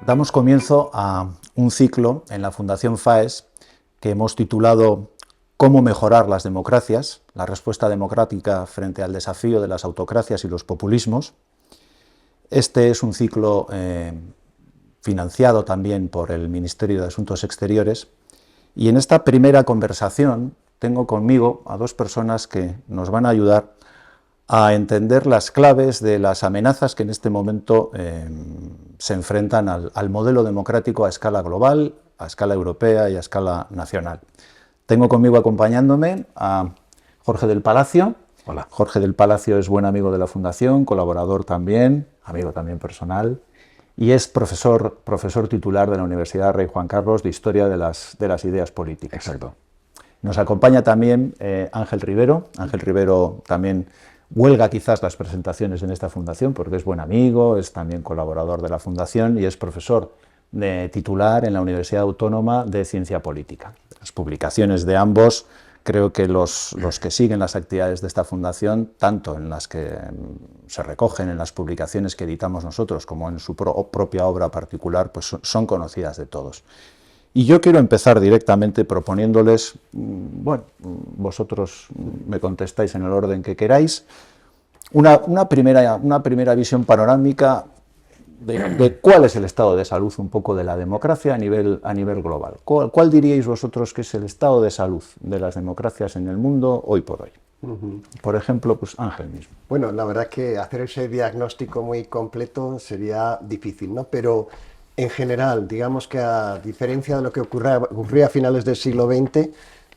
Damos comienzo a un ciclo en la Fundación FAES que hemos titulado ¿Cómo mejorar las democracias? La respuesta democrática frente al desafío de las autocracias y los populismos. Este es un ciclo financiado también por el Ministerio de Asuntos Exteriores, y en esta primera conversación tengo conmigo a dos personas que nos van a ayudar a entender las claves de las amenazas que en este momento se enfrentan al modelo democrático a escala global, a escala europea y a escala nacional. Tengo conmigo acompañándome a Jorge del Palacio. Hola. Jorge del Palacio es buen amigo de la Fundación, colaborador también, amigo también personal, y es profesor titular de la Universidad Rey Juan Carlos de Historia de las Ideas Políticas. Exacto. Nos acompaña también Ángel Rivero. Ángel Rivero también huelga quizás las presentaciones en esta fundación porque es buen amigo, es también colaborador de la Fundación y es profesor titular en la Universidad Autónoma de Ciencia Política. Las publicaciones de ambos, creo que los que siguen las actividades de esta fundación, tanto en las que se recogen en las publicaciones que editamos nosotros como en su propia obra particular, pues son conocidas de todos. Y yo quiero empezar directamente proponiéndoles, bueno, vosotros me contestáis en el orden que queráis, una primera visión panorámica de cuál es el estado de salud un poco de la democracia a nivel global. ¿Cuál diríais vosotros que es el estado de salud de las democracias en el mundo hoy por hoy? Por ejemplo, pues Ángel mismo. Bueno, la verdad es que hacer ese diagnóstico muy completo sería difícil, ¿no? Pero en general, digamos que a diferencia de lo que ocurría a finales del siglo XX,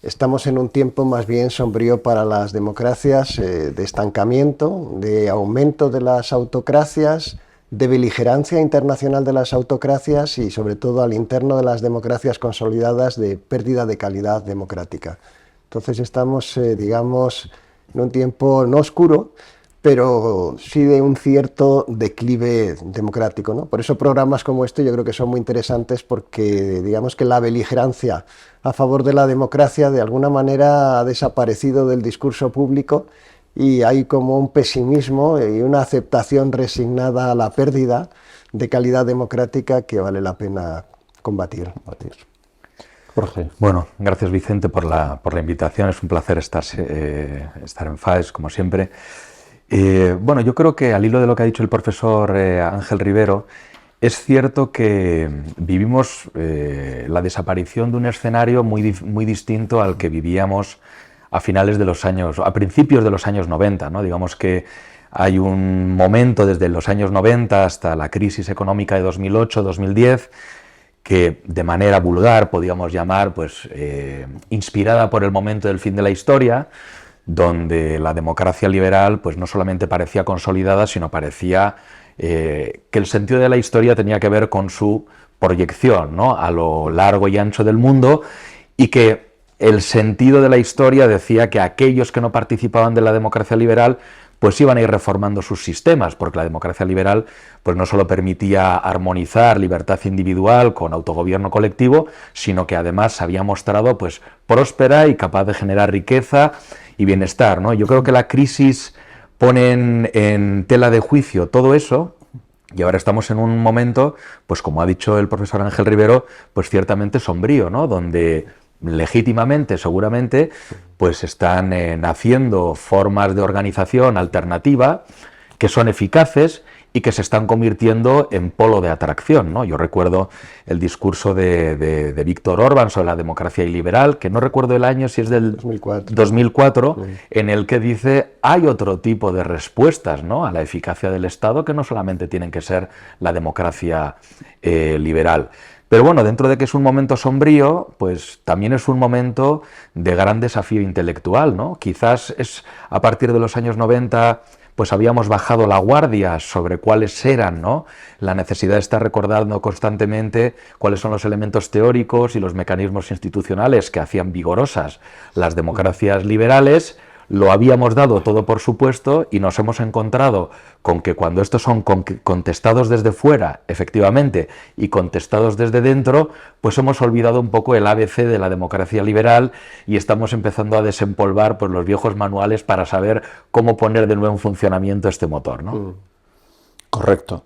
estamos en un tiempo más bien sombrío para las democracias, de estancamiento, de aumento de las autocracias, de beligerancia internacional de las autocracias y sobre todo al interno de las democracias consolidadas de pérdida de calidad democrática. Entonces estamos, digamos, en un tiempo no oscuro, pero sí de un cierto declive democrático, ¿no? Por eso programas como este yo creo que son muy interesantes porque digamos que la beligerancia a favor de la democracia de alguna manera ha desaparecido del discurso público y hay como un pesimismo y una aceptación resignada a la pérdida de calidad democrática que vale la pena combatir. Jorge. Bueno, gracias Vicente por la invitación, es un placer estar en FAES como siempre. Bueno, yo creo que al hilo de lo que ha dicho el profesor Ángel Rivero, es cierto que vivimos la desaparición de un escenario muy distinto al que vivíamos a principios de los años 90, ¿no? Digamos que hay un momento desde los años 90 hasta la crisis económica de 2008-2010 que de manera vulgar podríamos llamar pues, inspirada por el momento del fin de la historia, donde la democracia liberal pues no solamente parecía consolidada, sino parecía que el sentido de la historia tenía que ver con su proyección, ¿no?, a lo largo y ancho del mundo, y que el sentido de la historia decía que aquellos que no participaban de la democracia liberal pues iban a ir reformando sus sistemas, porque la democracia liberal pues no solo permitía armonizar libertad individual con autogobierno colectivo, sino que además se había mostrado pues próspera y capaz de generar riqueza y bienestar, ¿no? Yo creo que la crisis pone en tela de juicio todo eso, y ahora estamos en un momento, pues como ha dicho el profesor Ángel Rivero, pues ciertamente sombrío, ¿no?, donde legítimamente, seguramente, pues están naciendo formas de organización alternativa que son eficaces y que se están convirtiendo en polo de atracción, ¿no? Yo recuerdo el discurso de Víctor Orbán sobre la democracia iliberal, que no recuerdo el año, si es del 2004 sí. En el que dice hay otro tipo de respuestas, ¿no?, a la eficacia del Estado que no solamente tienen que ser la democracia liberal. Pero bueno, dentro de que es un momento sombrío, pues también es un momento de gran desafío intelectual, ¿no? Quizás es a partir de los años 90, pues habíamos bajado la guardia sobre cuáles eran, ¿no?, la necesidad de estar recordando constantemente cuáles son los elementos teóricos y los mecanismos institucionales que hacían vigorosas las democracias liberales. Lo habíamos dado todo por supuesto y nos hemos encontrado con que cuando estos son contestados desde fuera, efectivamente, y contestados desde dentro, pues hemos olvidado un poco el ABC de la democracia liberal y estamos empezando a desempolvar pues, los viejos manuales para saber cómo poner de nuevo en funcionamiento este motor, ¿no? Correcto.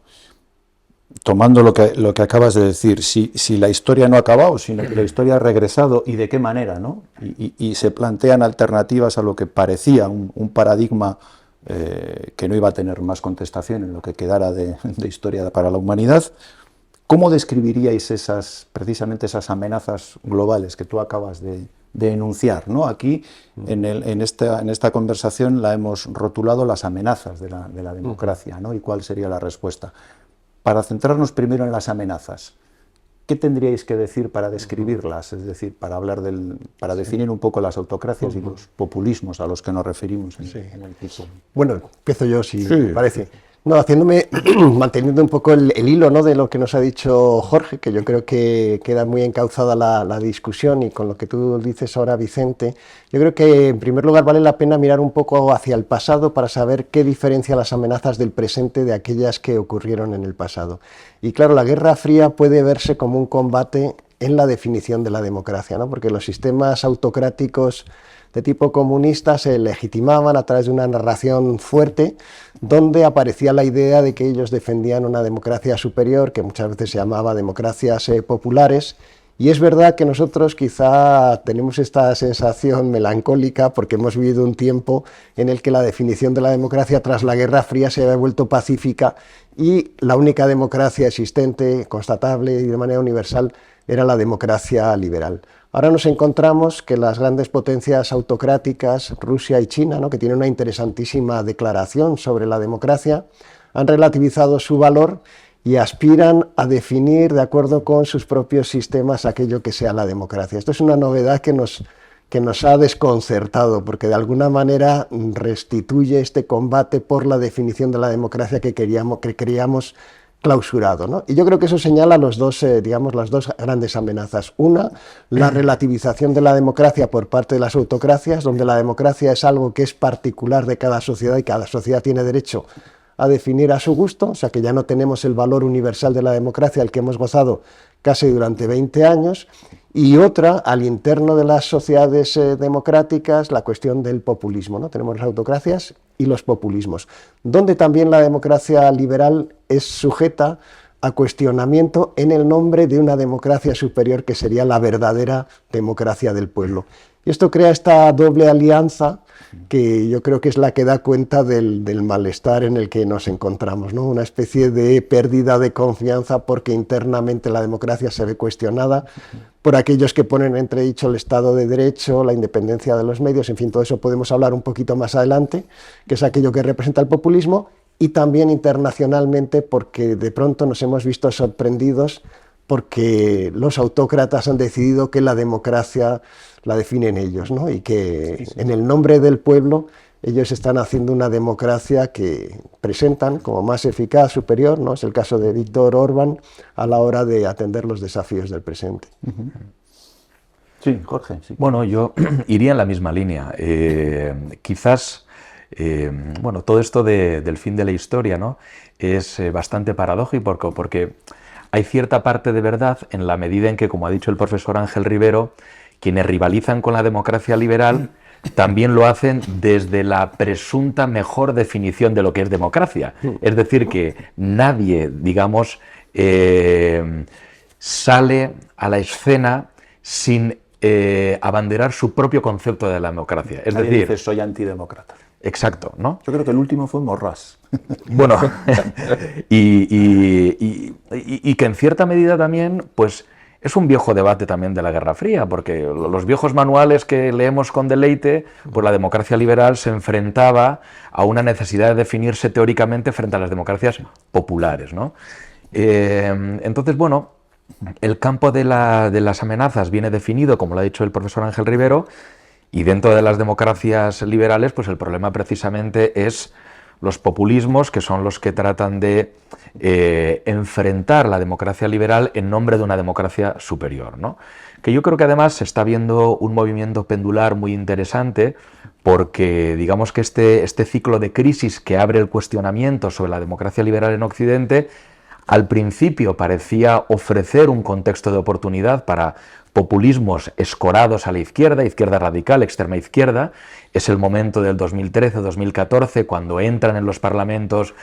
tomando lo que acabas de decir, si la historia no ha acabado, sino que la historia ha regresado, y de qué manera, ¿no? Y se plantean alternativas a lo que parecía un paradigma que no iba a tener más contestación en lo que quedara de historia para la humanidad. ¿Cómo describiríais precisamente esas amenazas globales que tú acabas de enunciar, ¿no? Aquí, en esta conversación, la hemos rotulado las amenazas de la democracia, ¿no? ¿Y cuál sería la respuesta? Para centrarnos primero en las amenazas, ¿qué tendríais que decir para describirlas? Es decir, para definir un poco las autocracias y los populismos a los que nos referimos en el título. Bueno, empiezo yo, si parece. No, manteniendo un poco el hilo, ¿no?, de lo que nos ha dicho Jorge, que yo creo que queda muy encauzada la discusión, y con lo que tú dices ahora, Vicente, yo creo que en primer lugar vale la pena mirar un poco hacia el pasado para saber qué diferencia las amenazas del presente de aquellas que ocurrieron en el pasado. Y claro, la Guerra Fría puede verse como un combate en la definición de la democracia, ¿no?, porque los sistemas autocráticos de tipo comunista se legitimaban a través de una narración fuerte, donde aparecía la idea de que ellos defendían una democracia superior, que muchas veces se llamaba democracias populares. Y es verdad que nosotros quizá tenemos esta sensación melancólica porque hemos vivido un tiempo en el que la definición de la democracia tras la Guerra Fría se había vuelto pacífica, y la única democracia existente, constatable y de manera universal, era la democracia liberal. Ahora nos encontramos que las grandes potencias autocráticas, Rusia y China, ¿no?, que tienen una interesantísima declaración sobre la democracia, han relativizado su valor y aspiran a definir, de acuerdo con sus propios sistemas, aquello que sea la democracia. Esto es una novedad que nos ha desconcertado, porque de alguna manera restituye este combate por la definición de la democracia que creíamos clausurado, ¿no? Y yo creo que eso señala las dos grandes amenazas. Una, la relativización de la democracia por parte de las autocracias, donde la democracia es algo que es particular de cada sociedad y cada sociedad tiene derecho a definir a su gusto, o sea que ya no tenemos el valor universal de la democracia al que hemos gozado casi durante 20 años. Y otra, al interno de las sociedades democráticas, la cuestión del populismo, ¿no? Tenemos las autocracias y los populismos, donde también la democracia liberal es sujeta a cuestionamiento en el nombre de una democracia superior que sería la verdadera democracia del pueblo. Y esto crea esta doble alianza que yo creo que es la que da cuenta del malestar en el que nos encontramos, ¿no? Una especie de pérdida de confianza porque internamente la democracia se ve cuestionada por aquellos que ponen en entredicho el Estado de Derecho, la independencia de los medios, en fin, todo eso podemos hablar un poquito más adelante, que es aquello que representa el populismo, y también internacionalmente porque de pronto nos hemos visto sorprendidos porque los autócratas han decidido que la democracia la definen ellos, ¿no? Y que en el nombre del pueblo ellos están haciendo una democracia que presentan como más eficaz, superior, ¿no? Es el caso de Víctor Orbán a la hora de atender los desafíos del presente. Sí, Jorge. Sí. Bueno, yo iría en la misma línea. Quizás, bueno, todo esto del fin de la historia, ¿no?, es bastante paradójico porque hay cierta parte de verdad en la medida en que, como ha dicho el profesor Ángel Rivero, quienes rivalizan con la democracia liberal también lo hacen desde la presunta mejor definición de lo que es democracia. Es decir, que nadie, digamos, sale a la escena sin abanderar su propio concepto de la democracia. Es Nadie decir, dice soy antidemócrata. Exacto, ¿no? Yo creo que el último fue Morras. Bueno, y que en cierta medida también, pues, es un viejo debate también de la Guerra Fría, porque los viejos manuales que leemos con deleite, pues la democracia liberal se enfrentaba a una necesidad de definirse teóricamente frente a las democracias populares, ¿no? Entonces, bueno, el campo de las amenazas viene definido, como lo ha dicho el profesor Ángel Rivero, y dentro de las democracias liberales, pues el problema precisamente es los populismos, que son los que tratan de enfrentar la democracia liberal en nombre de una democracia superior, ¿no? Que yo creo que además se está viendo un movimiento pendular muy interesante, porque digamos que este ciclo de crisis que abre el cuestionamiento sobre la democracia liberal en Occidente, al principio parecía ofrecer un contexto de oportunidad para populismos escorados a la izquierda, izquierda radical, extrema izquierda. Es el momento del 2013-2014, cuando entran en los parlamentos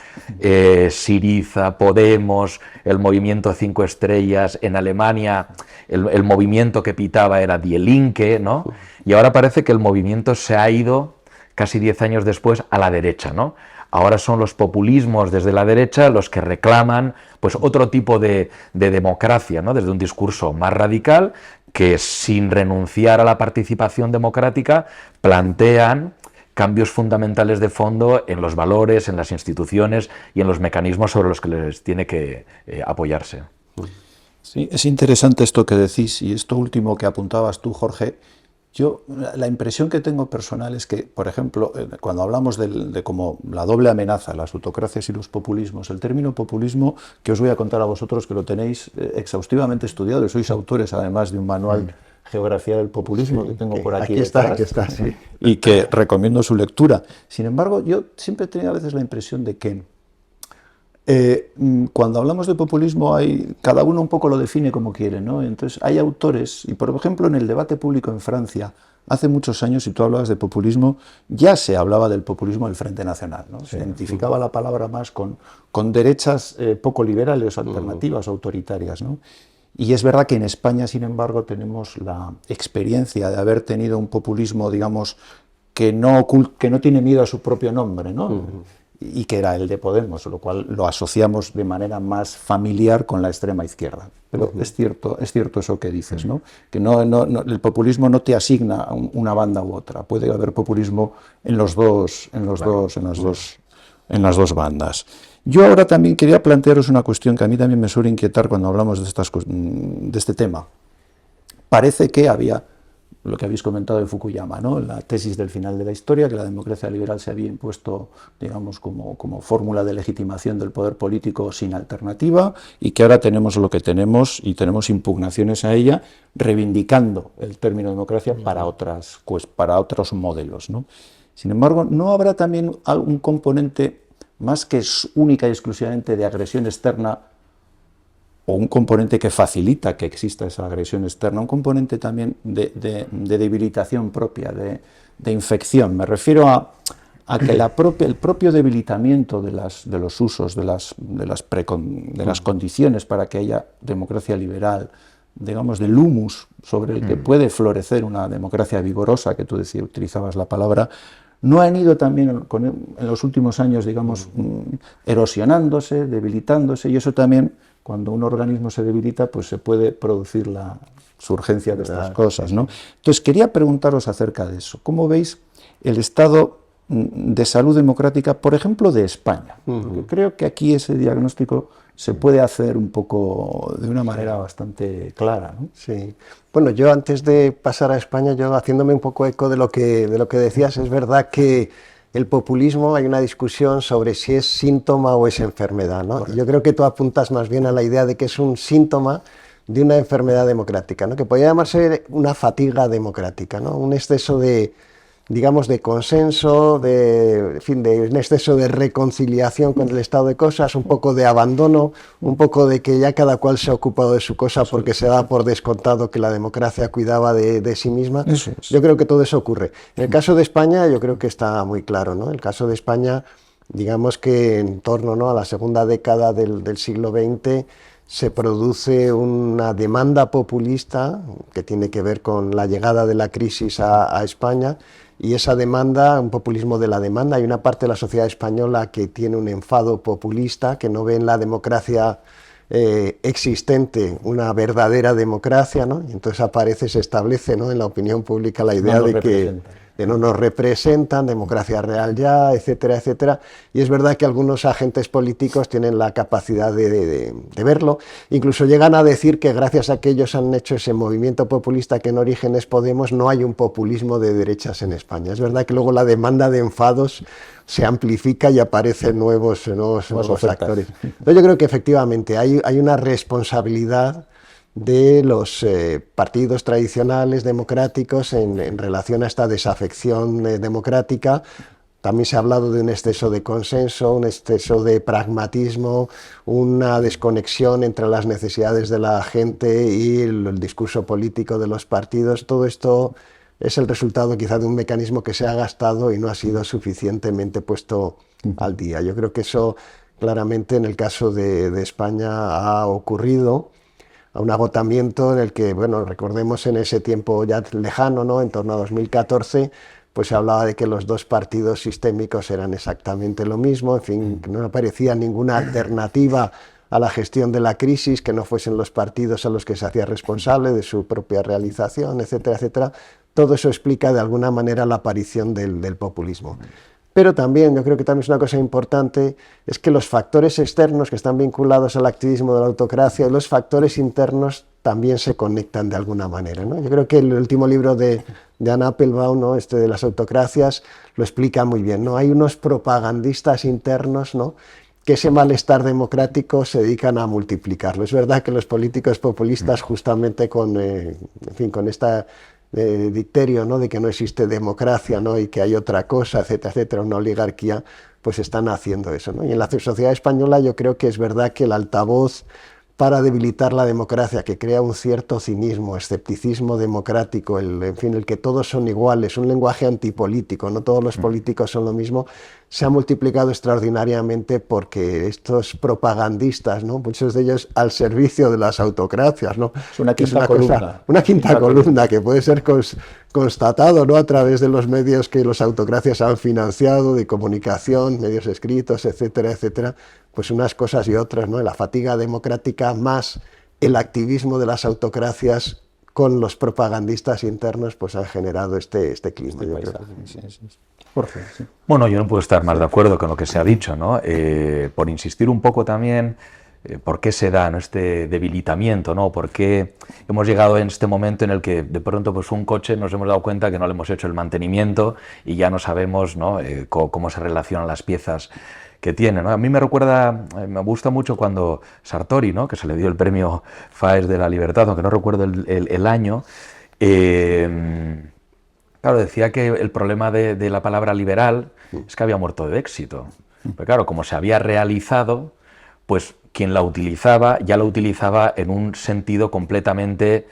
Syriza, Podemos, el movimiento 5 estrellas. En Alemania el movimiento que pitaba era Die Linke, ¿no? Y ahora parece que el movimiento se ha ido, casi 10 años después, a la derecha, ¿no? Ahora son los populismos desde la derecha los que reclaman pues, otro tipo de democracia, ¿no? Desde un discurso más radical, que sin renunciar a la participación democrática plantean cambios fundamentales de fondo en los valores, en las instituciones y en los mecanismos sobre los que les tiene que apoyarse. Sí, es interesante esto que decís y esto último que apuntabas tú, Jorge. Yo, la impresión que tengo personal es que, por ejemplo, cuando hablamos de como la doble amenaza, las autocracias y los populismos, el término populismo, que os voy a contar a vosotros que lo tenéis exhaustivamente estudiado, y sois autores además de un manual Geografía del Populismo, que tengo por aquí. Aquí está, sí. Y que recomiendo su lectura. Sin embargo, yo siempre he tenido a veces la impresión de que cuando hablamos de populismo, cada uno un poco lo define como quiere, ¿no? Entonces hay autores, y por ejemplo en el debate público en Francia, hace muchos años, si tú hablabas de populismo, ya se hablaba del populismo del Frente Nacional, ¿no? Se identificaba la palabra más con derechas poco liberales, alternativas, autoritarias, ¿no? Y es verdad que en España, sin embargo, tenemos la experiencia de haber tenido un populismo, digamos, que no tiene miedo a su propio nombre, ¿no? Y que era el de Podemos, lo cual lo asociamos de manera más familiar con la extrema izquierda. Pero es cierto eso que dices, ¿no? Que el populismo no te asigna una banda u otra. Puede haber populismo en las dos bandas. Yo ahora también quería plantearos una cuestión que a mí también me suele inquietar cuando hablamos de este tema. Parece que había lo que habéis comentado de Fukuyama, ¿no? La tesis del final de la historia, que la democracia liberal se había impuesto, digamos, como fórmula de legitimación del poder político sin alternativa, y que ahora tenemos lo que tenemos y tenemos impugnaciones a ella, reivindicando el término democracia para otros modelos, ¿no? Sin embargo, ¿no habrá también algún componente más que es única y exclusivamente de agresión externa, o un componente que facilita que exista esa agresión externa, un componente también de debilitación propia, de infección? Me refiero a que el propio debilitamiento de los usos, de las condiciones para que haya democracia liberal, digamos, del humus sobre el que puede florecer una democracia vigorosa, que tú utilizabas la palabra, no han ido también en los últimos años, digamos, erosionándose, debilitándose, y eso también, cuando un organismo se debilita, pues se puede producir la surgencia de estas cosas, ¿no? Entonces, quería preguntaros acerca de eso. ¿Cómo veis el estado de salud democrática, por ejemplo, de España? Porque creo que aquí ese diagnóstico se puede hacer un poco de una manera bastante clara, ¿no? Sí. Bueno, yo antes de pasar a España, yo haciéndome un poco eco de lo que decías, es verdad que el populismo, hay una discusión sobre si es síntoma o es enfermedad, ¿no? Yo creo que tú apuntas más bien a la idea de que es un síntoma de una enfermedad democrática, ¿no? Que podría llamarse una fatiga democrática, ¿no? Un exceso de, digamos, de consenso, un exceso de reconciliación con el estado de cosas, un poco de abandono, un poco de que ya cada cual se ha ocupado de su cosa porque se da por descontado que la democracia cuidaba de sí misma. Eso es. Yo creo que todo eso ocurre. En el caso de España, yo creo que está muy claro, ¿no? El caso de España, digamos que en torno, ¿no?, a la segunda década del siglo XX, se produce una demanda populista que tiene que ver con la llegada de la crisis a España. Y esa demanda, un populismo de la demanda, hay una parte de la sociedad española que tiene un enfado populista, que no ve en la democracia existente una verdadera democracia, ¿no? Y entonces se establece, ¿no?, en la opinión pública la idea de que no nos representan, democracia real ya, etcétera, etcétera. Y es verdad que algunos agentes políticos tienen la capacidad de verlo, incluso llegan a decir que gracias a que ellos han hecho ese movimiento populista que en origen es Podemos, no hay un populismo de derechas en España. Es verdad que luego la demanda de enfados se amplifica y aparecen nuevos actores. Pero yo creo que efectivamente hay una responsabilidad de los partidos tradicionales democráticos en relación a esta desafección democrática, también se ha hablado de un exceso de consenso, un exceso de pragmatismo, una desconexión entre las necesidades de la gente y el discurso político de los partidos. Todo esto es el resultado quizá de un mecanismo que se ha gastado y no ha sido suficientemente puesto al día. Yo creo que eso claramente en el caso de España ha ocurrido, a un agotamiento en el que, bueno, recordemos en ese tiempo ya lejano, ¿no?, en torno a 2014, pues se hablaba de que los dos partidos sistémicos eran exactamente lo mismo, en fin, que no aparecía ninguna alternativa a la gestión de la crisis, que no fuesen los partidos a los que se hacía responsable de su propia realización, etcétera, etcétera. Todo eso explica de alguna manera la aparición del populismo. Pero también, yo creo que también es una cosa importante, es que los factores externos que están vinculados al activismo de la autocracia y los factores internos también se conectan de alguna manera, ¿no? Yo creo que el último libro de Anna Applebaum, ¿no?, de las autocracias, lo explica muy bien, ¿no? Hay unos propagandistas internos, ¿no?, que ese malestar democrático se dedican a multiplicarlo. Es verdad que los políticos populistas, justamente con, en fin, con esta dicterio, ¿no?, de que no existe democracia, ¿no?, y que hay otra cosa, etcétera, etcétera, una oligarquía, pues están haciendo eso, ¿no? Y en la sociedad española yo creo que es verdad que el altavoz para debilitar la democracia, que crea un cierto cinismo, escepticismo democrático, en fin, el que todos son iguales, un lenguaje antipolítico, no todos los políticos son lo mismo, se ha multiplicado extraordinariamente porque estos propagandistas, ¿no?, muchos de ellos al servicio de las autocracias, ¿no?, es una quinta columna. Una quinta columna que puede ser constatado, ¿no?, a través de los medios que las autocracias han financiado, de comunicación, medios escritos, etcétera, etcétera, pues unas cosas y otras, ¿no? La fatiga democrática más el activismo de las autocracias con los propagandistas internos, pues han generado este clima. Yo creo. Sí, sí, sí. Jorge, sí. Bueno, yo no puedo estar más de acuerdo con lo que se ha dicho, ¿no? Por insistir un poco también, ¿por qué se da, ¿no?, este debilitamiento, ¿no? ¿Por qué hemos llegado en este momento en el que de pronto pues un coche nos hemos dado cuenta que no le hemos hecho el mantenimiento y ya no sabemos, ¿no?, cómo se relacionan las piezas que tiene, ¿no? A mí me recuerda, me gusta mucho cuando Sartori, ¿no?, que se le dio el premio Faes de la Libertad, aunque no recuerdo el año, claro, decía que el problema de la palabra liberal es que había muerto de éxito. Pero claro, como se había realizado, pues quien la utilizaba ya la utilizaba en un sentido completamente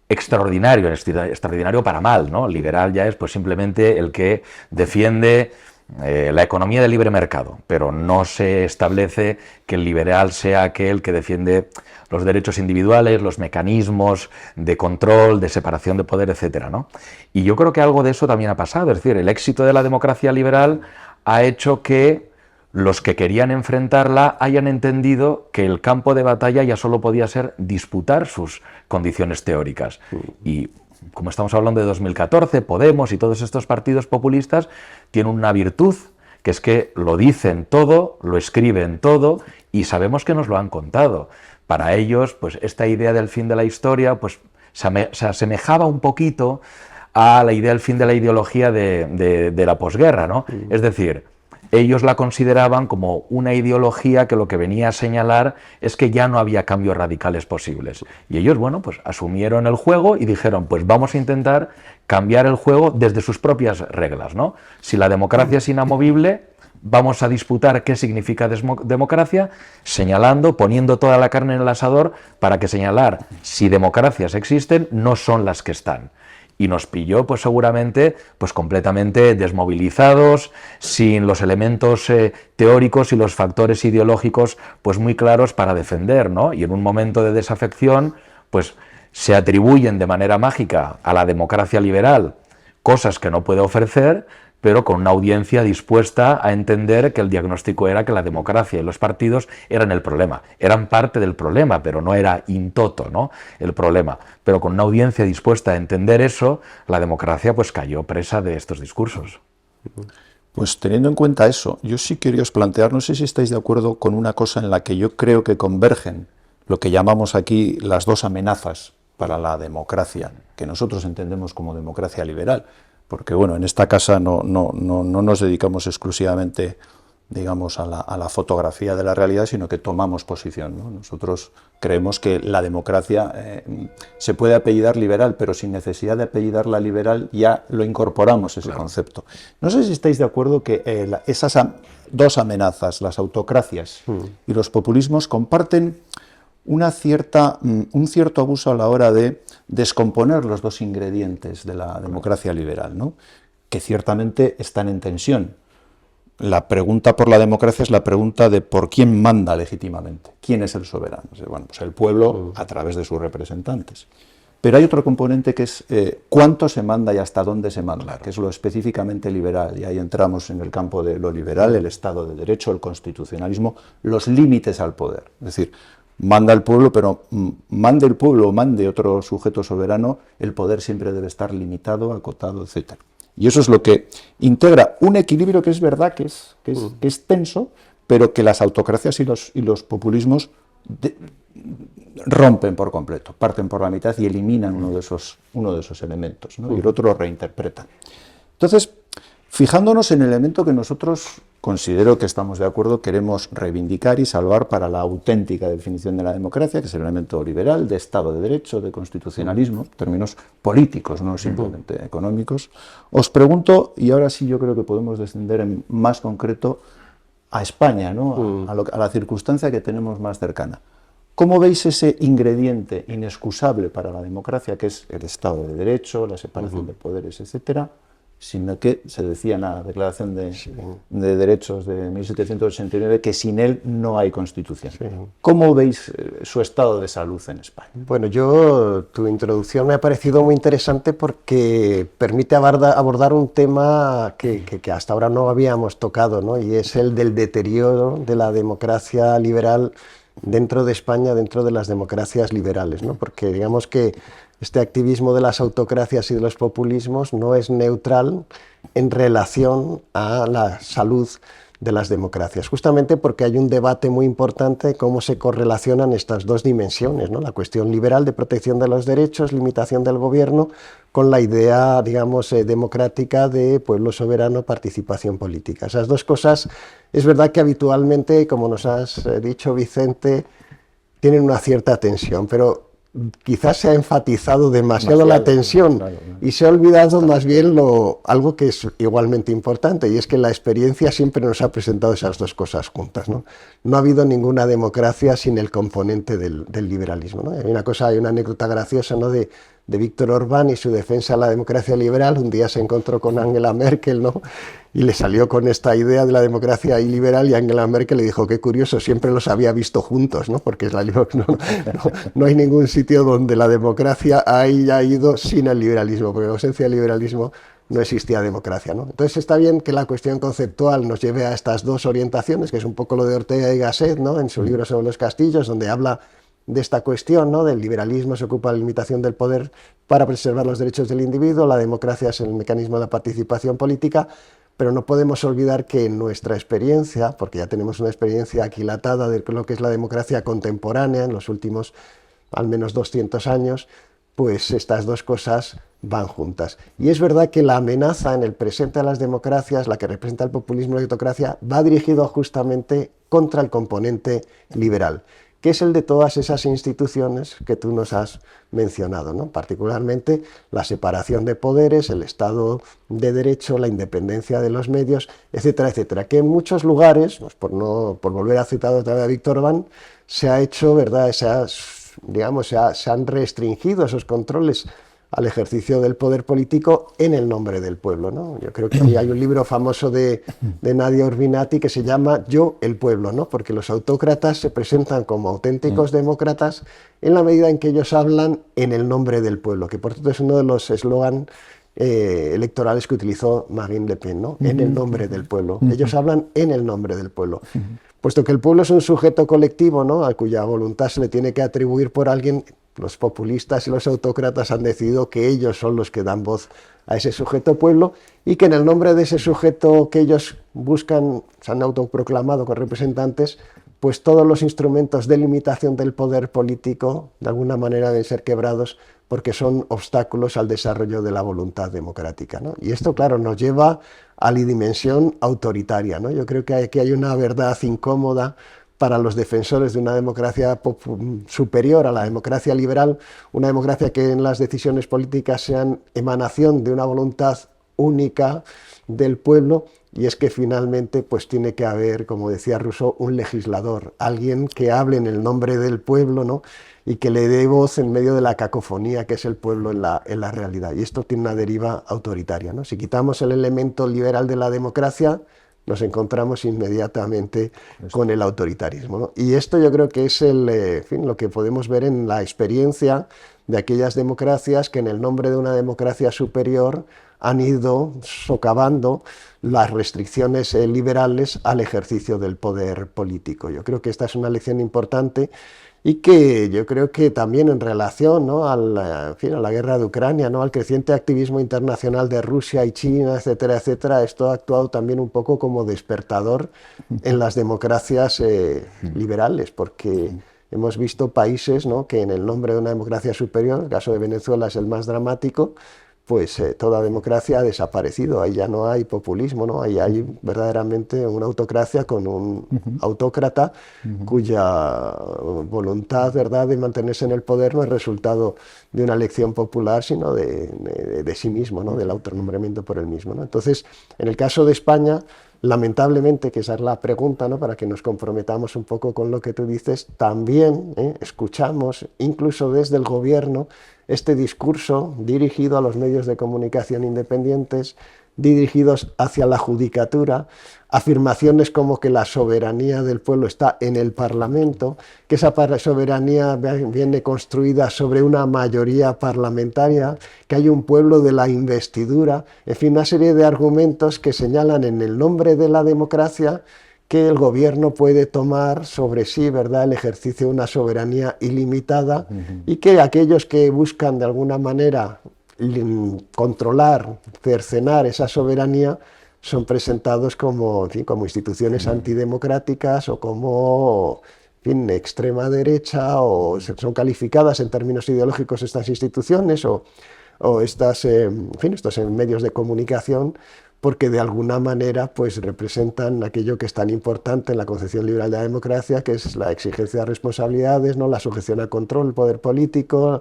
extraordinario, extraordinario para mal, ¿no? Liberal ya es pues simplemente el que defiende la economía del libre mercado, pero no se establece que el liberal sea aquel que defiende los derechos individuales, los mecanismos de control, de separación de poder, etcétera, ¿no? Y yo creo que algo de eso también ha pasado, es decir, el éxito de la democracia liberal ha hecho que los que querían enfrentarla hayan entendido que el campo de batalla ya solo podía ser disputar sus condiciones teóricas. Y como estamos hablando de 2014, Podemos y todos estos partidos populistas tienen una virtud, que es que lo dicen todo, lo escriben todo y sabemos que nos lo han contado. Para ellos, pues esta idea del fin de la historia pues se asemejaba un poquito a la idea del fin de la ideología de la posguerra, ¿no? Es decir, ellos la consideraban como una ideología que lo que venía a señalar es que ya no había cambios radicales posibles. Y ellos, bueno, pues asumieron el juego y dijeron, pues vamos a intentar cambiar el juego desde sus propias reglas, ¿no? Si la democracia es inamovible, vamos a disputar qué significa democracia, señalando, poniendo toda la carne en el asador para que señalar si democracias existen, no son las que están. Y nos pilló pues seguramente pues completamente desmovilizados, sin los elementos teóricos y los factores ideológicos pues muy claros para defender, ¿no? Y en un momento de desafección pues se atribuyen de manera mágica a la democracia liberal cosas que no puede ofrecer, pero con una audiencia dispuesta a entender que el diagnóstico era que la democracia y los partidos eran el problema. Eran parte del problema, pero no era in toto, ¿no?, el problema. Pero con una audiencia dispuesta a entender eso, la democracia pues cayó presa de estos discursos. Pues teniendo en cuenta eso, yo sí quería plantear, no sé si estáis de acuerdo con una cosa en la que yo creo que convergen lo que llamamos aquí las dos amenazas para la democracia, que nosotros entendemos como democracia liberal, porque bueno, en esta casa no nos dedicamos exclusivamente digamos, a la fotografía de la realidad, sino que tomamos posición, ¿no? Nosotros creemos que la democracia se puede apellidar liberal, pero sin necesidad de apellidarla liberal ya lo incorporamos ese concepto. No sé si estáis de acuerdo que esas dos amenazas, las autocracias y los populismos, comparten un cierto abuso a la hora de descomponer los dos ingredientes de la democracia liberal, ¿no? Que ciertamente están en tensión. La pregunta por la democracia es la pregunta de por quién manda legítimamente, quién es el soberano. Bueno, pues el pueblo a través de sus representantes. Pero hay otro componente que es cuánto se manda y hasta dónde se manda, que es lo específicamente liberal. Y ahí entramos en el campo de lo liberal, el Estado de Derecho, el constitucionalismo, los límites al poder. Es decir, manda el pueblo, pero mande el pueblo o mande otro sujeto soberano, el poder siempre debe estar limitado, acotado, etcétera. Y eso es lo que integra un equilibrio que es verdad que es tenso, pero que las autocracias y los populismos rompen por completo, parten por la mitad y eliminan uno de esos elementos, ¿no? Y el otro lo reinterpretan. Entonces, fijándonos en el elemento que nosotros, considero que estamos de acuerdo, queremos reivindicar y salvar para la auténtica definición de la democracia, que es el elemento liberal, de Estado de Derecho, de constitucionalismo, términos políticos, no simplemente económicos. Os pregunto, y ahora sí yo creo que podemos descender en más concreto a España, ¿no? A la circunstancia que tenemos más cercana. ¿Cómo veis ese ingrediente inexcusable para la democracia, que es el Estado de Derecho, la separación de poderes, etcétera, sino que se decía en la Declaración de Derechos de 1789 que sin él no hay Constitución? Sí. ¿Cómo veis su estado de salud en España? Bueno, tu introducción me ha parecido muy interesante porque permite abordar un tema que hasta ahora no habíamos tocado, ¿no? Y es el del deterioro de la democracia liberal dentro de España, dentro de las democracias liberales, ¿no? Porque digamos que este activismo de las autocracias y de los populismos no es neutral en relación a la salud de las democracias, justamente porque hay un debate muy importante de cómo se correlacionan estas dos dimensiones, ¿no? La cuestión liberal de protección de los derechos, limitación del gobierno, con la idea, digamos, democrática de pueblo soberano, participación política. Esas dos cosas, es verdad que habitualmente, como nos has dicho, Vicente, tienen una cierta tensión, pero quizás se ha enfatizado demasiado la tensión y se ha olvidado más bien algo que es igualmente importante, y es que la experiencia siempre nos ha presentado esas dos cosas juntas, ¿no? No ha habido ninguna democracia sin el componente del liberalismo, ¿no? Hay una anécdota graciosa, ¿no? de Víctor Orbán y su defensa de la democracia liberal. Un día se encontró con Angela Merkel, ¿no? Y le salió con esta idea de la democracia liberal, y Angela Merkel le dijo, qué curioso, siempre los había visto juntos, ¿no? Porque no hay ningún sitio donde la democracia haya ido sin el liberalismo, porque en ausencia del liberalismo no existía democracia, ¿no? Entonces está bien que la cuestión conceptual nos lleve a estas dos orientaciones, que es un poco lo de Ortega y Gasset, ¿no? En su libro sobre los castillos, donde habla de esta cuestión, ¿no? Del liberalismo se ocupa de la limitación del poder para preservar los derechos del individuo, la democracia es el mecanismo de la participación política, pero no podemos olvidar que en nuestra experiencia, porque ya tenemos una experiencia aquilatada de lo que es la democracia contemporánea en los últimos al menos 200 años, pues estas dos cosas van juntas. Y es verdad que la amenaza en el presente de las democracias, la que representa el populismo y la autocracia, va dirigido justamente contra el componente liberal, que es el de todas esas instituciones que tú nos has mencionado, ¿no? Particularmente la separación de poderes, el Estado de Derecho, la independencia de los medios, etcétera, etcétera, que en muchos lugares, pues por volver a citar otra vez a Víctor Orbán, se ha hecho, ¿verdad?, se han restringido esos controles al ejercicio del poder político en el nombre del pueblo, ¿no? Yo creo que hay un libro famoso de Nadia Urbinati que se llama Yo, el pueblo, ¿no? Porque los autócratas se presentan como auténticos demócratas en la medida en que ellos hablan en el nombre del pueblo, que por cierto es uno de los eslogan electorales que utilizó Marine Le Pen, ¿no? En el nombre del pueblo. Ellos hablan en el nombre del pueblo. Puesto que el pueblo es un sujeto colectivo, ¿no?, a cuya voluntad se le tiene que atribuir por alguien, los populistas y los autócratas han decidido que ellos son los que dan voz a ese sujeto pueblo, y que en el nombre de ese sujeto que ellos buscan, se han autoproclamado con representantes, pues todos los instrumentos de limitación del poder político de alguna manera deben ser quebrados porque son obstáculos al desarrollo de la voluntad democrática, ¿no? Y esto, claro, nos lleva a la dimensión autoritaria, ¿no? Yo creo que aquí hay una verdad incómoda para los defensores de una democracia superior a la democracia liberal, una democracia que en las decisiones políticas sean emanación de una voluntad única del pueblo, y es que finalmente pues tiene que haber, como decía Rousseau, un legislador, alguien que hable en el nombre del pueblo, ¿no? Y que le dé voz en medio de la cacofonía que es el pueblo en la realidad. Y esto tiene una deriva autoritaria, ¿no? Si quitamos el elemento liberal de la democracia, nos encontramos inmediatamente con el autoritarismo, ¿no? Y esto yo creo que es en fin, lo que podemos ver en la experiencia de aquellas democracias que en el nombre de una democracia superior han ido socavando las restricciones liberales al ejercicio del poder político. Yo creo que esta es una lección importante y que yo creo que también en relación, ¿no?, en fin, a la guerra de Ucrania, ¿no?, al creciente activismo internacional de Rusia y China, etcétera, etcétera, esto ha actuado también un poco como despertador en las democracias liberales, porque hemos visto países, ¿no?, que en el nombre de una democracia superior, el caso de Venezuela es el más dramático, pues toda democracia ha desaparecido, ahí ya no hay populismo, ¿no? Ahí hay verdaderamente una autocracia con un autócrata cuya voluntad, ¿verdad?, de mantenerse en el poder no es resultado de una elección popular, sino de sí mismo, ¿no?, del autonombramiento por él mismo, ¿no? Entonces, en el caso de España, lamentablemente, que esa es la pregunta, ¿no?, para que nos comprometamos un poco con lo que tú dices, también escuchamos, incluso desde el gobierno, este discurso dirigido a los medios de comunicación independientes, dirigidos hacia la judicatura, afirmaciones como que la soberanía del pueblo está en el Parlamento, que esa soberanía viene construida sobre una mayoría parlamentaria, que hay un pueblo de la investidura, en fin, una serie de argumentos que señalan en el nombre de la democracia que el gobierno puede tomar sobre sí, ¿verdad?, el ejercicio de una soberanía ilimitada, y que aquellos que buscan de alguna manera controlar, cercenar esa soberanía, son presentados como, en fin, como instituciones antidemocráticas o como, en fin, extrema derecha, o son calificadas en términos ideológicos estas instituciones o estas, en fin, estos medios de comunicación, porque de alguna manera pues representan aquello que es tan importante en la concepción liberal de la democracia, que es la exigencia de responsabilidades, ¿no?, la sujeción al control, el poder político,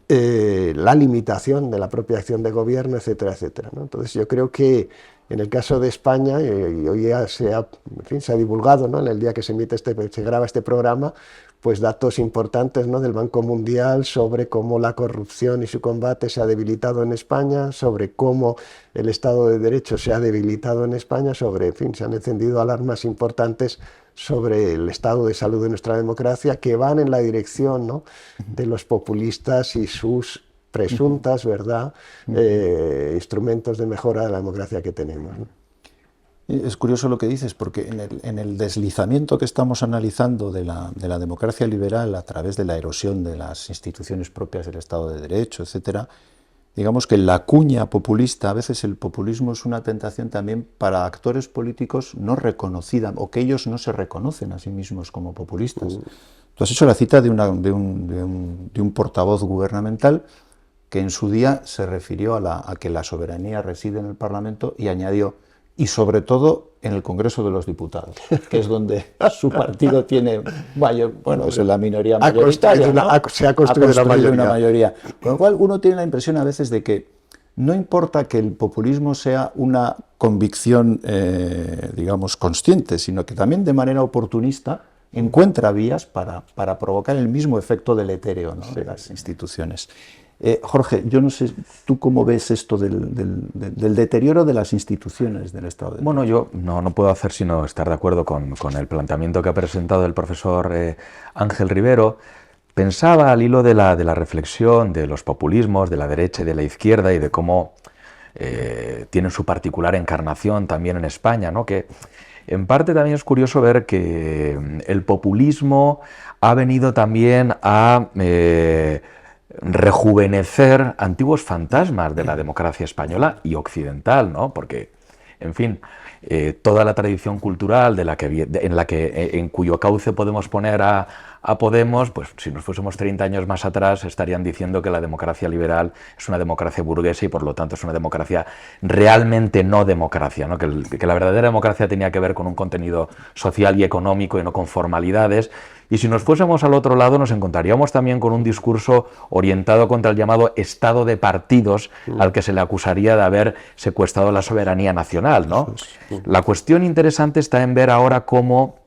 la limitación de la propia acción de gobierno, etcétera, etcétera, ¿no? Entonces yo creo que en el caso de España, y hoy ya se ha divulgado, ¿no?, en el día que se graba este programa, pues datos importantes, ¿no?, del Banco Mundial sobre cómo la corrupción y su combate se ha debilitado en España, sobre cómo el Estado de Derecho se ha debilitado en España, sobre, en fin, se han encendido alarmas importantes sobre el estado de salud de nuestra democracia, que van en la dirección, ¿no?, de los populistas y sus presuntas, ¿verdad?, instrumentos de mejora de la democracia que tenemos, ¿no? Es curioso lo que dices, porque en el deslizamiento que estamos analizando de la democracia liberal a través de la erosión de las instituciones propias del Estado de Derecho, etcétera, digamos que la cuña populista, a veces el populismo es una tentación también para actores políticos no reconocida, o que ellos no se reconocen a sí mismos como populistas. Tú has hecho la cita de un portavoz gubernamental que en su día se refirió a que la soberanía reside en el Parlamento y añadió, y sobre todo en el Congreso de los Diputados, que es donde su partido tiene mayor, bueno, es la minoría mayoritaria, ¿no? Se ha construido una mayoría. Con lo cual uno tiene la impresión a veces de que no importa que el populismo sea una convicción, digamos, consciente, sino que también de manera oportunista encuentra vías para provocar el mismo efecto deletéreo, ¿no?, de las instituciones. Jorge, yo no sé, ¿tú cómo ves esto del deterioro de las instituciones del Estado de Derecho? Bueno, yo no puedo hacer sino estar de acuerdo con el planteamiento que ha presentado el profesor Ángel Rivero. Pensaba al hilo de la reflexión de los populismos, de la derecha y de la izquierda, y de cómo tienen su particular encarnación también en España, ¿no?, que en parte también es curioso ver que el populismo ha venido también a rejuvenecer antiguos fantasmas de la democracia española y occidental, ¿no? Porque, en fin, toda la tradición cultural en cuyo cauce podemos poner a Podemos, pues si nos fuésemos 30 años más atrás estarían diciendo que la democracia liberal es una democracia burguesa y por lo tanto es una democracia realmente no democracia, ¿no? Que la verdadera democracia tenía que ver con un contenido social y económico y no con formalidades. Y si nos fuésemos al otro lado nos encontraríamos también con un discurso orientado contra el llamado Estado de partidos al que se le acusaría de haber secuestrado la soberanía nacional, ¿no? La cuestión interesante está en ver ahora cómo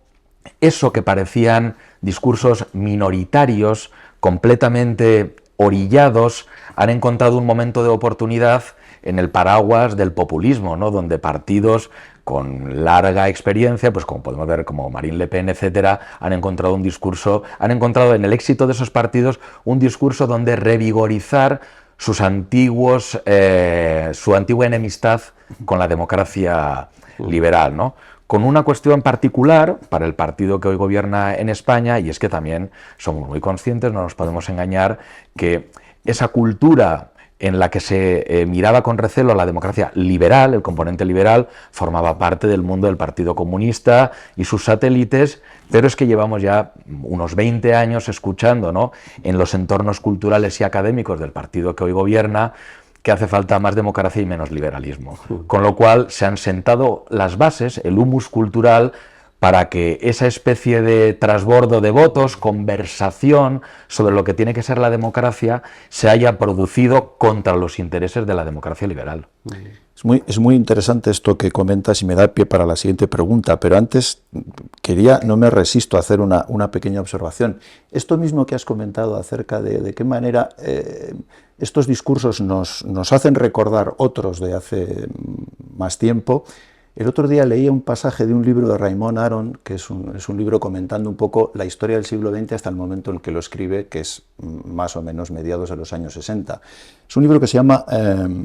eso que parecían discursos minoritarios, completamente orillados, han encontrado un momento de oportunidad en el paraguas del populismo, ¿no? Donde partidos con larga experiencia, pues como podemos ver, como Marine Le Pen, etcétera, han encontrado en el éxito de esos partidos un discurso donde revigorizar su antigua enemistad con la democracia liberal, ¿no? Con una cuestión particular para el partido que hoy gobierna en España, y es que también somos muy conscientes, no nos podemos engañar, que esa cultura en la que se miraba con recelo a la democracia liberal, el componente liberal, formaba parte del mundo del Partido Comunista y sus satélites, pero es que llevamos ya unos 20 años escuchando, ¿no?, en los entornos culturales y académicos del partido que hoy gobierna, que hace falta más democracia y menos liberalismo. Con lo cual se han sentado las bases, el humus cultural, para que esa especie de trasbordo de votos, conversación sobre lo que tiene que ser la democracia, se haya producido contra los intereses de la democracia liberal. Es muy interesante esto que comentas y me da pie para la siguiente pregunta, pero antes no me resisto a hacer una pequeña observación. Esto mismo que has comentado acerca de qué manera estos discursos nos hacen recordar otros de hace más tiempo. El otro día leía un pasaje de un libro de Raymond Aron, que es un libro comentando un poco la historia del siglo XX hasta el momento en el que lo escribe, que es más o menos mediados de los años 60. Es un libro que se llama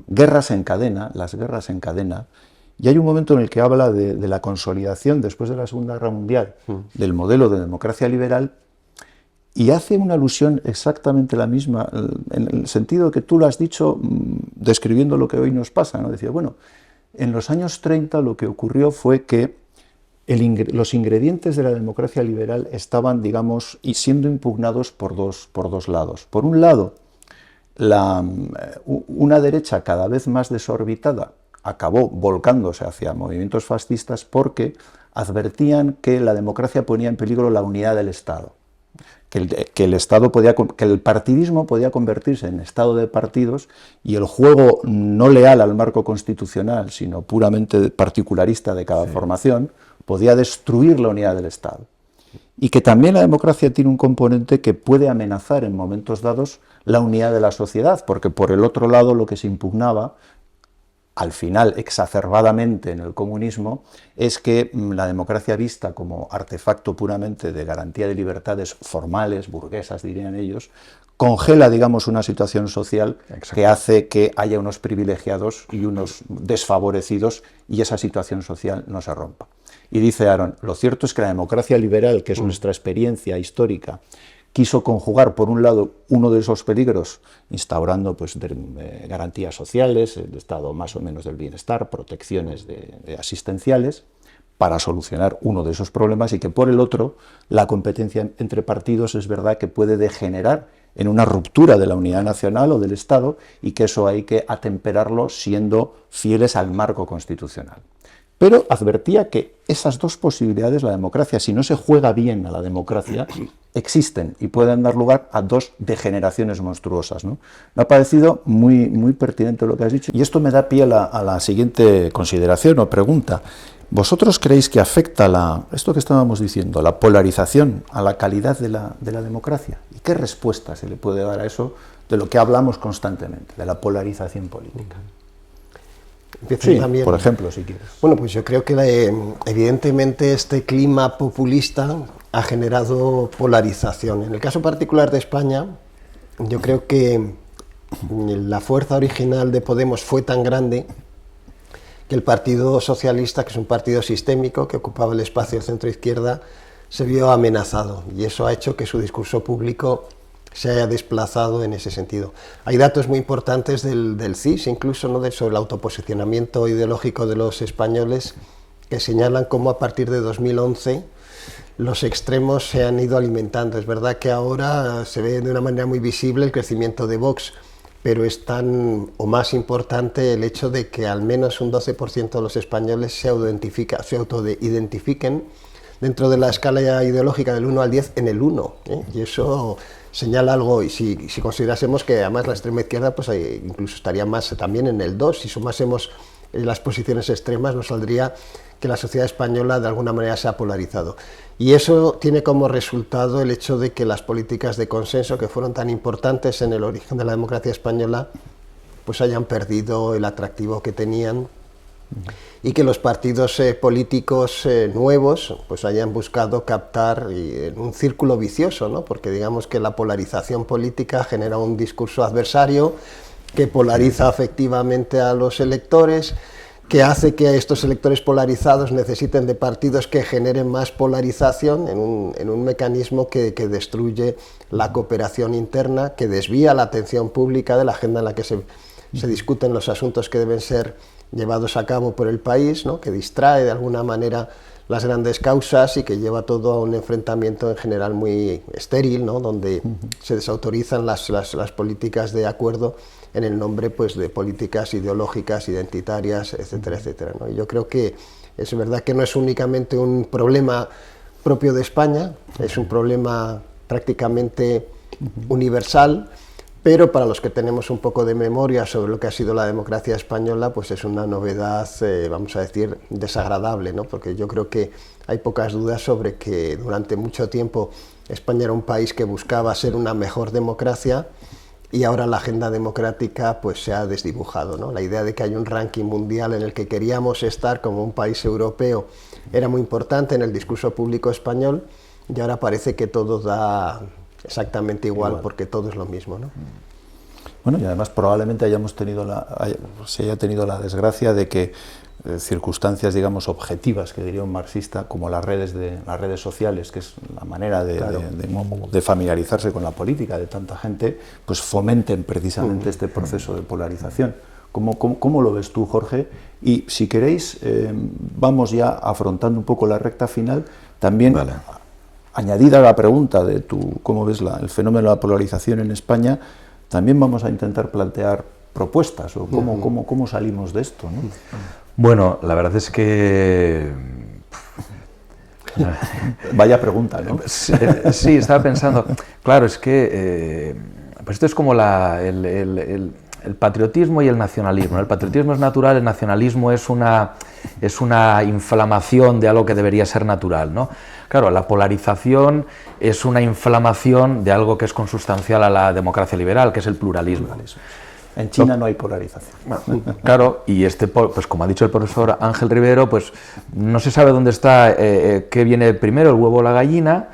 Guerras en cadena, las guerras en cadena, y hay un momento en el que habla de la consolidación después de la Segunda Guerra Mundial del modelo de democracia liberal, y hace una alusión exactamente la misma, en el sentido que tú lo has dicho, describiendo lo que hoy nos pasa, ¿no? Decía, bueno, en los años 30 lo que ocurrió fue que los ingredientes de la democracia liberal estaban, digamos, y siendo impugnados por dos lados. Por un lado, una derecha cada vez más desorbitada acabó volcándose hacia movimientos fascistas porque advertían que la democracia ponía en peligro la unidad del Estado. Que el partidismo podía convertirse en estado de partidos y el juego no leal al marco constitucional, sino puramente particularista de cada formación, podía destruir la unidad del Estado. Y que también la democracia tiene un componente que puede amenazar en momentos dados la unidad de la sociedad, porque por el otro lado lo que se impugnaba, al final exacerbadamente en el comunismo, es que la democracia vista como artefacto puramente de garantía de libertades formales, burguesas dirían ellos, congela, digamos, una situación social que hace que haya unos privilegiados y unos desfavorecidos y esa situación social no se rompa. Y dice Aron, lo cierto es que la democracia liberal, que es nuestra experiencia histórica, quiso conjugar, por un lado, uno de esos peligros, instaurando pues, garantías sociales, el estado más o menos del bienestar, protecciones asistenciales, para solucionar uno de esos problemas, y que por el otro, la competencia entre partidos es verdad que puede degenerar en una ruptura de la unidad nacional o del Estado, y que eso hay que atemperarlo siendo fieles al marco constitucional. Pero advertía que esas dos posibilidades, la democracia, si no se juega bien a la democracia, existen y pueden dar lugar a dos degeneraciones monstruosas, ¿no? Me ha parecido muy, muy pertinente lo que has dicho, y esto me da pie a la siguiente consideración o pregunta. ¿Vosotros creéis que afecta esto que estábamos diciendo, la polarización, a la calidad de la democracia? ¿Y qué respuesta se le puede dar a eso de lo que hablamos constantemente, de la polarización política? Sí, también, por ejemplo, si quieres. Bueno, pues yo creo que evidentemente este clima populista ha generado polarización. En el caso particular de España, yo creo que la fuerza original de Podemos fue tan grande que el Partido Socialista, que es un partido sistémico que ocupaba el espacio centro-izquierda, se vio amenazado, y eso ha hecho que su discurso público se haya desplazado en ese sentido. Hay datos muy importantes del CIS, incluso, ¿no?, sobre el autoposicionamiento ideológico de los españoles, que señalan cómo a partir de 2011 los extremos se han ido alimentando. Es verdad que ahora se ve de una manera muy visible el crecimiento de Vox, pero es tan o más importante el hecho de que al menos un 12% de los españoles se autoidentifiquen dentro de la escala ideológica del 1 al 10 en el 1, ¿eh? Y eso señala algo, y si considerásemos que además la extrema izquierda pues incluso estaría más también en el 2, si sumásemos las posiciones extremas nos saldría que la sociedad española de alguna manera se ha polarizado. Y eso tiene como resultado el hecho de que las políticas de consenso que fueron tan importantes en el origen de la democracia española pues hayan perdido el atractivo que tenían y que los partidos políticos nuevos pues hayan buscado captar en un círculo vicioso, ¿no? Porque digamos que la polarización política genera un discurso adversario que polariza afectivamente a los electores, que hace que estos electores polarizados necesiten de partidos que generen más polarización en un mecanismo que destruye la cooperación interna, que desvía la atención pública de la agenda en la que se discuten los asuntos que deben ser llevados a cabo por el país, ¿no? Que distrae de alguna manera las grandes causas y que lleva todo a un enfrentamiento en general muy estéril, ¿no? Donde se desautorizan las políticas de acuerdo en el nombre pues, de políticas ideológicas, identitarias, etcétera, etcétera, ¿no? Y yo creo que es verdad que no es únicamente un problema propio de España, es un problema prácticamente universal, pero para los que tenemos un poco de memoria sobre lo que ha sido la democracia española, pues es una novedad, vamos a decir, desagradable, ¿no? Porque yo creo que hay pocas dudas sobre que durante mucho tiempo España era un país que buscaba ser una mejor democracia, y ahora la agenda democrática pues se ha desdibujado, ¿no? La idea de que hay un ranking mundial en el que queríamos estar como un país europeo era muy importante en el discurso público español, y ahora parece que todo da exactamente igual. Porque todo es lo mismo, ¿no? Bueno, y además probablemente se haya tenido la desgracia de que circunstancias, digamos, objetivas, que diría un marxista, como las redes sociales, que es la manera de familiarizarse con la política de tanta gente, pues fomenten precisamente este proceso de polarización. ¿Cómo lo ves tú, Jorge? Y si queréis, vamos ya afrontando un poco la recta final, también añadida a la pregunta de cómo ves el fenómeno de la polarización en España, también vamos a intentar plantear propuestas, o cómo salimos de esto, ¿no? Bueno, la verdad es que... Vaya pregunta, ¿no? Sí, estaba pensando... Claro, es que pues esto es como el patriotismo y el nacionalismo. El patriotismo es natural, el nacionalismo es una inflamación de algo que debería ser natural, ¿no? Claro, la polarización es una inflamación de algo que es consustancial a la democracia liberal, que es el pluralismo. En China no hay polarización. Claro, y pues como ha dicho el profesor Ángel Rivero, pues no se sabe dónde está, qué viene primero, el huevo o la gallina,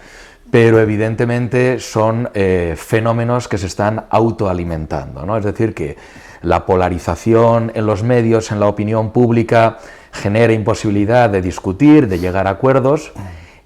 pero evidentemente son fenómenos que se están autoalimentando, ¿no? Es decir, que la polarización en los medios, en la opinión pública, genera imposibilidad de discutir, de llegar a acuerdos.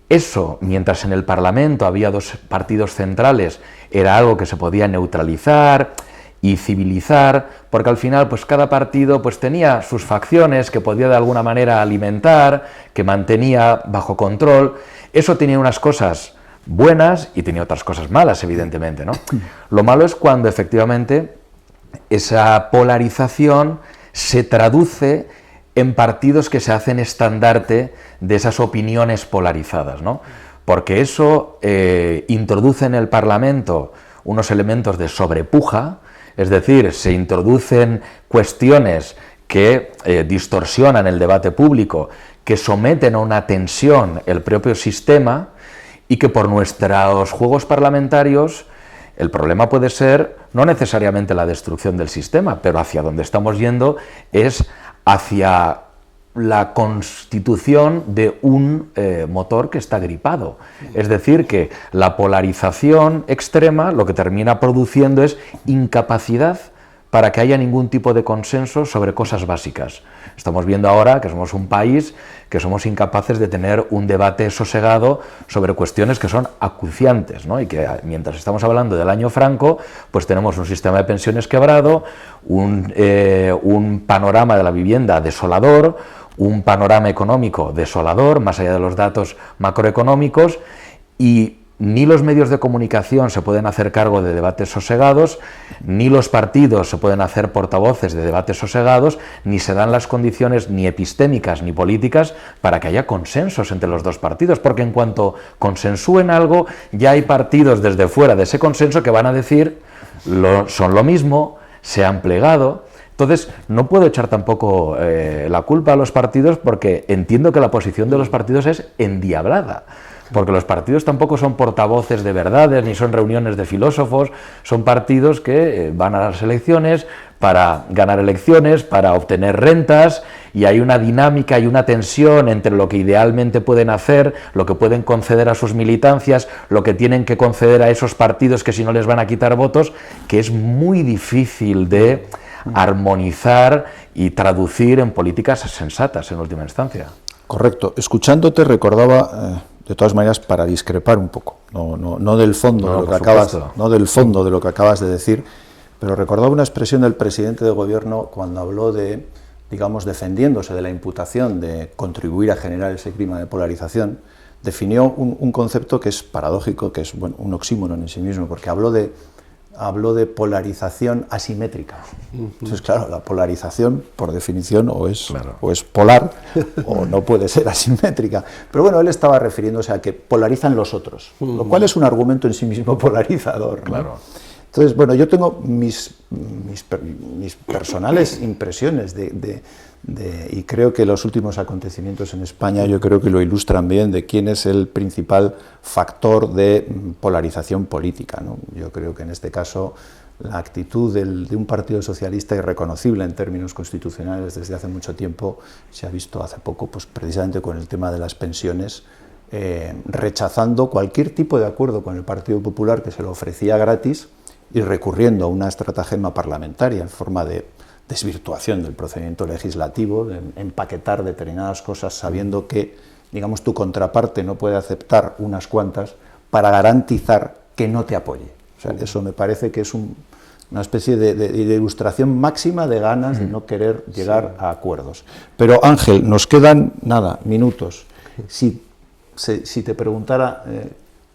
Eso, mientras en el Parlamento había dos partidos centrales, era algo que se podía neutralizar y civilizar, porque al final pues cada partido pues tenía sus facciones que podía de alguna manera alimentar, que mantenía bajo control. Eso tenía unas cosas buenas y tenía otras cosas malas, evidentemente, ¿no? Lo malo es cuando efectivamente esa polarización se traduce en partidos que se hacen estandarte de esas opiniones polarizadas, ¿no? Porque eso introduce en el Parlamento unos elementos de sobrepuja, es decir, se introducen cuestiones que distorsionan el debate público, que someten a una tensión el propio sistema, y que por nuestros juegos parlamentarios el problema puede ser no necesariamente la destrucción del sistema, pero hacia donde estamos yendo es hacia la constitución de un motor que está gripado. Es decir, que la polarización extrema lo que termina produciendo es incapacidad para que haya ningún tipo de consenso sobre cosas básicas. Estamos viendo ahora que somos un país que somos incapaces de tener un debate sosegado sobre cuestiones que son acuciantes, ¿no? Y que mientras estamos hablando del año Franco, pues tenemos un sistema de pensiones quebrado, un panorama de la vivienda desolador, un panorama económico desolador, más allá de los datos macroeconómicos, y ni los medios de comunicación se pueden hacer cargo de debates sosegados, ni los partidos se pueden hacer portavoces de debates sosegados, ni se dan las condiciones ni epistémicas ni políticas para que haya consensos entre los dos partidos, porque en cuanto consensúen algo, ya hay partidos desde fuera de ese consenso que van a decir son lo mismo, se han plegado. Entonces, no puedo echar tampoco la culpa a los partidos, porque entiendo que la posición de los partidos es endiablada. Porque los partidos tampoco son portavoces de verdades, ni son reuniones de filósofos, son partidos que van a las elecciones para ganar elecciones, para obtener rentas, y hay una dinámica y una tensión entre lo que idealmente pueden hacer, lo que pueden conceder a sus militancias, lo que tienen que conceder a esos partidos que si no les van a quitar votos, que es muy difícil de armonizar y traducir en políticas sensatas en última instancia. Correcto. Escuchándote recordaba... de todas maneras, para discrepar un poco, no del fondo de lo que acabas, no del fondo de lo que acabas de decir, pero recordaba una expresión del presidente de gobierno cuando habló de, digamos, defendiéndose de la imputación de contribuir a generar ese clima de polarización, definió un concepto que es paradójico, que es, bueno, un oxímoron en sí mismo, porque habló de polarización asimétrica. Entonces, claro, la polarización, por definición, o es polar o no puede ser asimétrica. Pero bueno, él estaba refiriéndose a que polarizan los otros, lo cual es un argumento en sí mismo polarizador, ¿no? Claro. Entonces, bueno, yo tengo mis personales impresiones y creo que los últimos acontecimientos en España yo creo que lo ilustran bien, de quién es el principal factor de polarización política, ¿no? Yo creo que en este caso la actitud de un partido socialista irreconocible en términos constitucionales desde hace mucho tiempo se ha visto hace poco, pues precisamente con el tema de las pensiones, rechazando cualquier tipo de acuerdo con el Partido Popular que se lo ofrecía gratis y recurriendo a una estratagema parlamentaria en forma de desvirtuación del procedimiento legislativo, de empaquetar determinadas cosas sabiendo que, digamos, tu contraparte no puede aceptar unas cuantas para garantizar que no te apoye. O sea, eso me parece que es una especie de ilustración máxima de ganas de no querer llegar a acuerdos. Pero Ángel, nos quedan, minutos. Si te preguntara...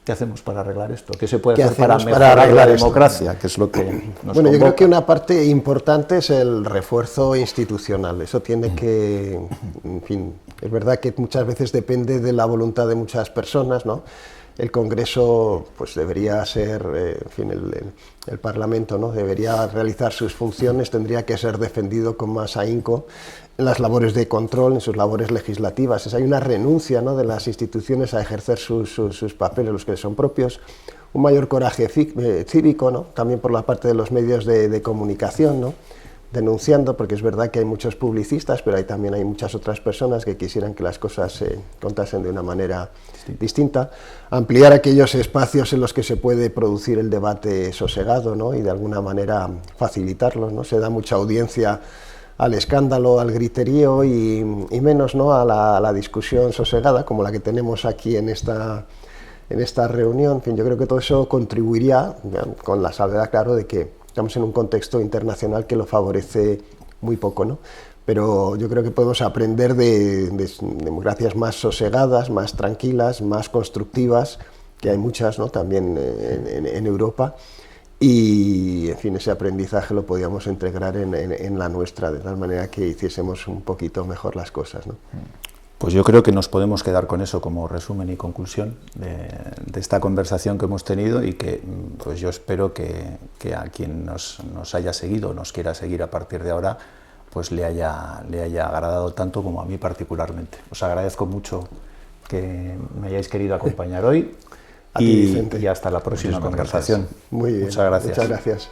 ¿qué hacemos para arreglar esto? ¿Qué se puede hacer para mejorar la democracia? Que es lo que nos Bueno, convoca. yo creo que una parte importante es el refuerzo institucional. Eso tiene que, en fin, es verdad que muchas veces depende de la voluntad de muchas personas, ¿no? El Congreso, pues debería ser, en fin, el Parlamento, ¿no? Debería realizar sus funciones, tendría que ser defendido con más ahínco en las labores de control, en sus labores legislativas. Hay una renuncia, ¿no?, de las instituciones a ejercer sus papeles, los que les son propios, un mayor coraje cívico, ¿no?, también por la parte de los medios de comunicación, ¿no?, denunciando, porque es verdad que hay muchos publicistas, pero también hay muchas otras personas que quisieran que las cosas se contasen de una manera distinta. Ampliar aquellos espacios en los que se puede producir el debate sosegado, ¿no?, y de alguna manera facilitarlos, ¿no? Se da mucha audiencia al escándalo, al griterío y menos, ¿no?, a la discusión sosegada como la que tenemos aquí en esta reunión. En fin, yo creo que todo eso contribuiría, con la salvedad, claro, de que estamos en un contexto internacional que lo favorece muy poco, ¿no? Pero yo creo que podemos aprender de democracias más sosegadas, más tranquilas, más constructivas, que hay muchas, ¿no?, también en Europa. Y, en fin, ese aprendizaje lo podíamos integrar en la nuestra, de tal manera que hiciésemos un poquito mejor las cosas, ¿no? Pues yo creo que nos podemos quedar con eso como resumen y conclusión de esta conversación que hemos tenido, y que pues yo espero que a quien nos haya seguido, nos quiera seguir a partir de ahora, pues le haya agradado tanto como a mí particularmente. Os agradezco mucho que me hayáis querido acompañar hoy. Y hasta la próxima conversación. Muy bien. Muchas gracias. Muchas gracias.